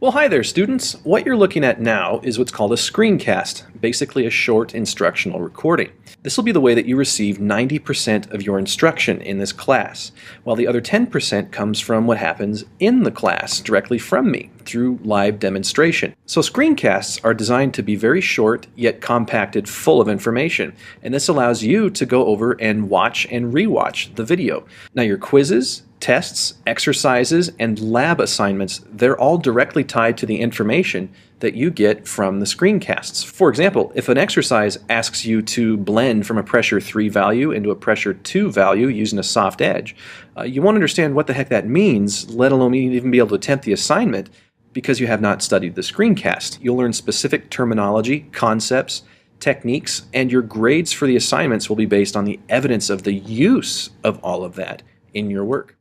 Well, hi there, students. What you're looking at now is what's called a screencast, basically a short instructional recording. This will be the way that you receive 90% of your instruction in this class, while the other 10% comes from what happens in the class directly from me through live demonstration. So screencasts are designed to be very short yet compacted, full of information, and this allows you to go over and watch and rewatch the video. Now your quizzes, tests, exercises, and lab assignments, they're all directly tied to the information that you get from the screencasts. For example, if an exercise asks you to blend from a pressure 3 value into a pressure 2 value using a soft edge, you won't understand what the heck that means, let alone even be able to attempt the assignment, because you have not studied the screencast. You'll learn specific terminology, concepts, techniques, and your grades for the assignments will be based on the evidence of the use of all of that in your work.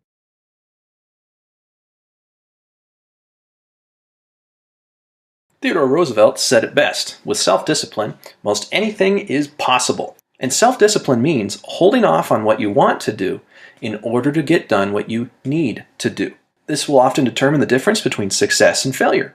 Theodore Roosevelt said it best, with self-discipline, most anything is possible. And self-discipline means holding off on what you want to do in order to get done what you need to do. This will often determine the difference between success and failure.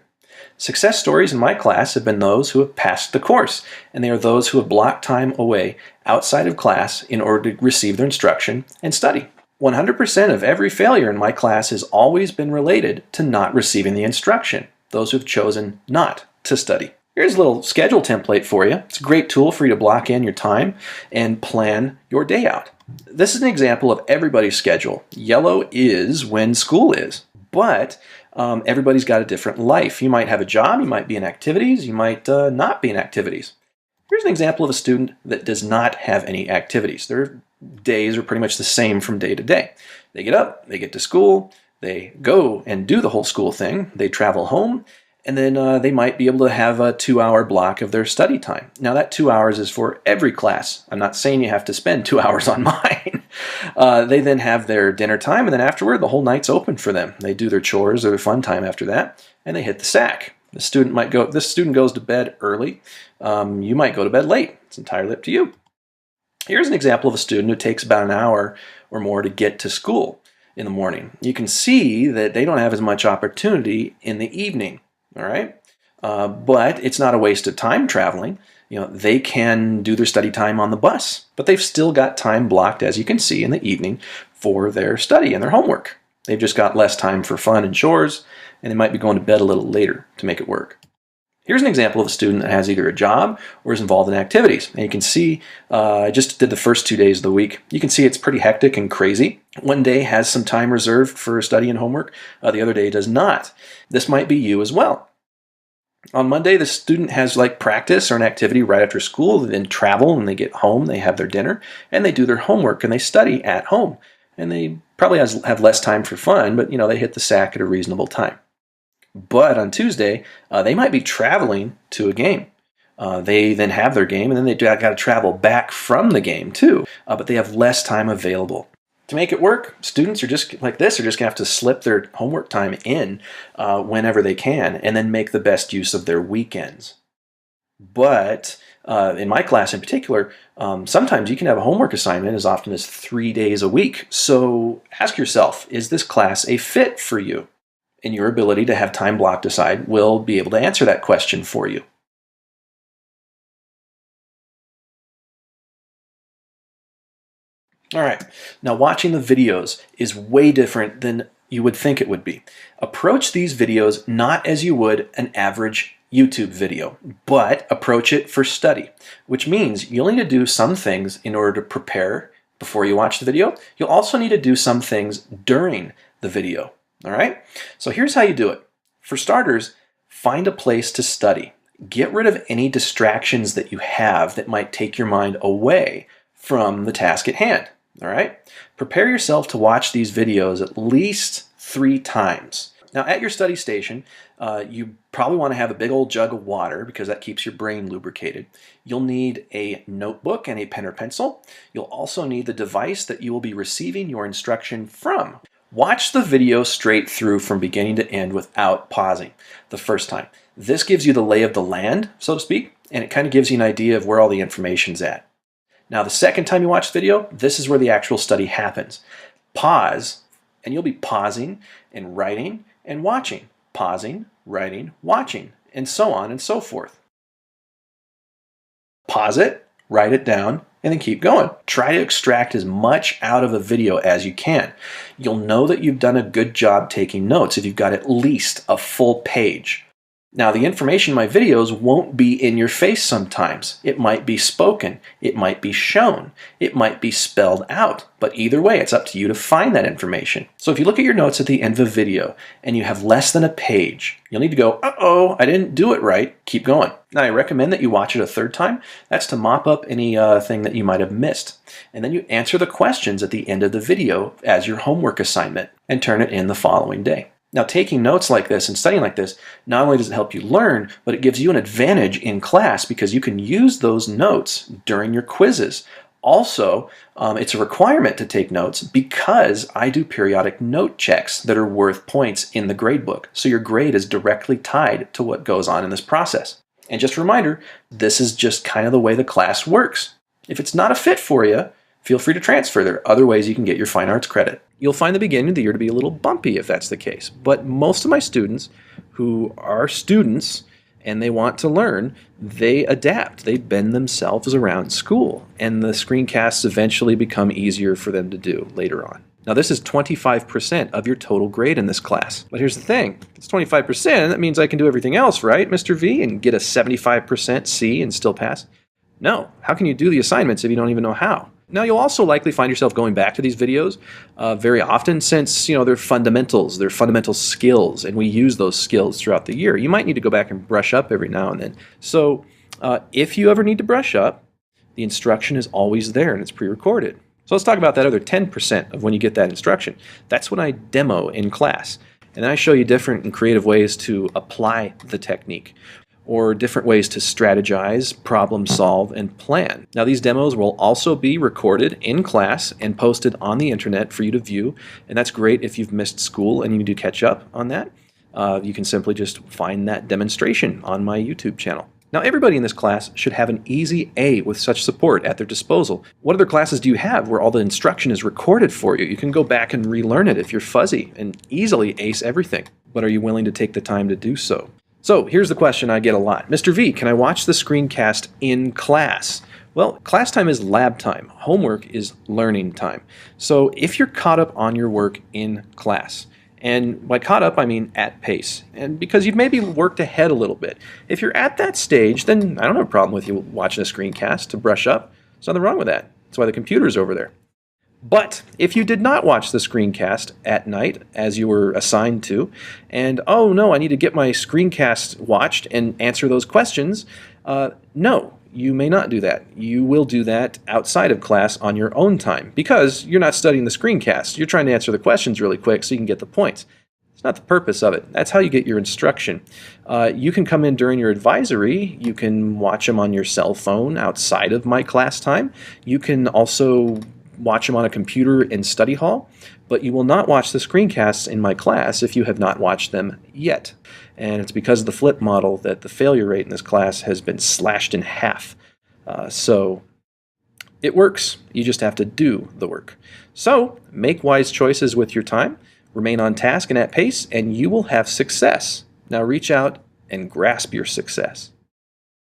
Success stories in my class have been those who have passed the course, and they are those who have blocked time away outside of class in order to receive their instruction and study. 100% of every failure in my class has always been related to not receiving the instruction. Those who've chosen not to study. Here's a little schedule template for you. It's a great tool for you to block in your time and plan your day out. This is an example of everybody's schedule. Yellow is when school is, but everybody's got a different life. You might have a job, you might be in activities, you might not be in activities. Here's an example of a student that does not have any activities. Their days are pretty much the same from day to day. They get up, they get to school, they go and do the whole school thing, they travel home, and then they might be able to have a 2-hour block of their study time. Now that 2 hours is for every class. I'm not saying you have to spend 2 hours on mine. They then have their dinner time, and then afterward the whole night's open for them. They do their chores or their fun time after that, and they hit the sack. This student goes to bed early. You might go to bed late. It's entirely up to you. Here's an example of a student who takes about an hour or more to get to school in the morning. You can see that they don't have as much opportunity in the evening, all right? But it's not a waste of time traveling. You know, they can do their study time on the bus, but they've still got time blocked, as you can see, in the evening for their study and their homework. They've just got less time for fun and chores, and they might be going to bed a little later to make it work. Here's an example of a student that has either a job or is involved in activities. And you can see, I just did the first 2 days of the week. You can see it's pretty hectic and crazy. One day has some time reserved for study and homework. The other day does not. This might be you as well. On Monday, the student has like practice or an activity right after school. They then travel and they get home, they have their dinner, and they do their homework and they study at home. And they probably have less time for fun, but they hit the sack at a reasonable time. But on Tuesday, they might be traveling to a game. They then have their game, and then they got to travel back from the game too. But they have less time available. To make it work, students are just like this. They're just going to have to slip their homework time in whenever they can, and then make the best use of their weekends. But in my class in particular, sometimes you can have a homework assignment as often as 3 days a week. So ask yourself, is this class a fit for you? And your ability to have time blocked aside will be able to answer that question for you. All right, now watching the videos is way different than you would think it would be. Approach these videos not as you would an average YouTube video, but approach it for study, which means you'll need to do some things in order to prepare before you watch the video. You'll also need to do some things during the video. All right, so here's how you do it. For starters, find a place to study. Get rid of any distractions that you have that might take your mind away from the task at hand. All right, prepare yourself to watch these videos at least 3 times. Now at your study station, you probably want to have a big old jug of water because that keeps your brain lubricated. You'll need a notebook and a pen or pencil. You'll also need the device that you will be receiving your instruction from. Watch the video straight through from beginning to end without pausing the first time. This gives you the lay of the land, so to speak, and it kind of gives you an idea of where all the information's at. Now, the second time you watch the video, this is where the actual study happens. Pause, and you'll be pausing and writing and watching. Pausing, writing, watching, and so on and so forth. Pause it, write it down, and then keep going. Try to extract as much out of a video as you can. You'll know that you've done a good job taking notes if you've got at least a full page. Now, the information in my videos won't be in your face sometimes. It might be spoken, it might be shown, it might be spelled out, but either way, it's up to you to find that information. So if you look at your notes at the end of a video and you have less than a page, you'll need to go, uh-oh, I didn't do it right, keep going. Now, I recommend that you watch it a third time. That's to mop up any thing that you might have missed. And then you answer the questions at the end of the video as your homework assignment and turn it in the following day. Now, taking notes like this and studying like this, not only does it help you learn, but it gives you an advantage in class because you can use those notes during your quizzes. Also, it's a requirement to take notes because I do periodic note checks that are worth points in the gradebook. So your grade is directly tied to what goes on in this process. And just a reminder, this is just kind of the way the class works. If it's not a fit for you, feel free to transfer. There are other ways you can get your fine arts credit. You'll find the beginning of the year to be a little bumpy if that's the case. But most of my students who are students and they want to learn, they adapt. They bend themselves around school. And the screencasts eventually become easier for them to do later on. Now, this is 25% of your total grade in this class. But here's the thing. If it's 25%, that means I can do everything else, right, Mr. V, and get a 75% C and still pass? No. How can you do the assignments if you don't even know how? Now, you'll also likely find yourself going back to these videos very often since, they're fundamentals, they're fundamental skills, and we use those skills throughout the year. You might need to go back and brush up every now and then. So if you ever need to brush up, the instruction is always there and it's pre-recorded. So let's talk about that other 10% of when you get that instruction. That's when I demo in class. And then I show you different and creative ways to apply the technique, or different ways to strategize, problem solve, and plan. Now, these demos will also be recorded in class and posted on the internet for you to view, and that's great if you've missed school and you need to catch up on that. You can simply just find that demonstration on my YouTube channel. Now, everybody in this class should have an easy A with such support at their disposal. What other classes do you have where all the instruction is recorded for you? You can go back and relearn it if you're fuzzy and easily ace everything. But are you willing to take the time to do so? So here's the question I get a lot. Mr. V, can I watch the screencast in class? Well, class time is lab time. Homework is learning time. So if you're caught up on your work in class, and by caught up I mean at pace, and because you've maybe worked ahead a little bit, if you're at that stage, then I don't have a problem with you watching a screencast to brush up. There's nothing wrong with that. That's why the computer's over there. But if you did not watch the screencast at night, as you were assigned to, and, oh no, I need to get my screencast watched and answer those questions, no, you may not do that. You will do that outside of class on your own time, because you're not studying the screencast. You're trying to answer the questions really quick so you can get the points. It's not the purpose of it. That's how you get your instruction. You can come in during your advisory. You can watch them on your cell phone outside of my class time. You can also watch them on a computer in study hall, but you will not watch the screencasts in my class if you have not watched them yet. And it's because of the flip model that the failure rate in this class has been slashed in half. So it works. You just have to do the work. So make wise choices with your time, remain on task and at pace, and you will have success. Now reach out and grasp your success.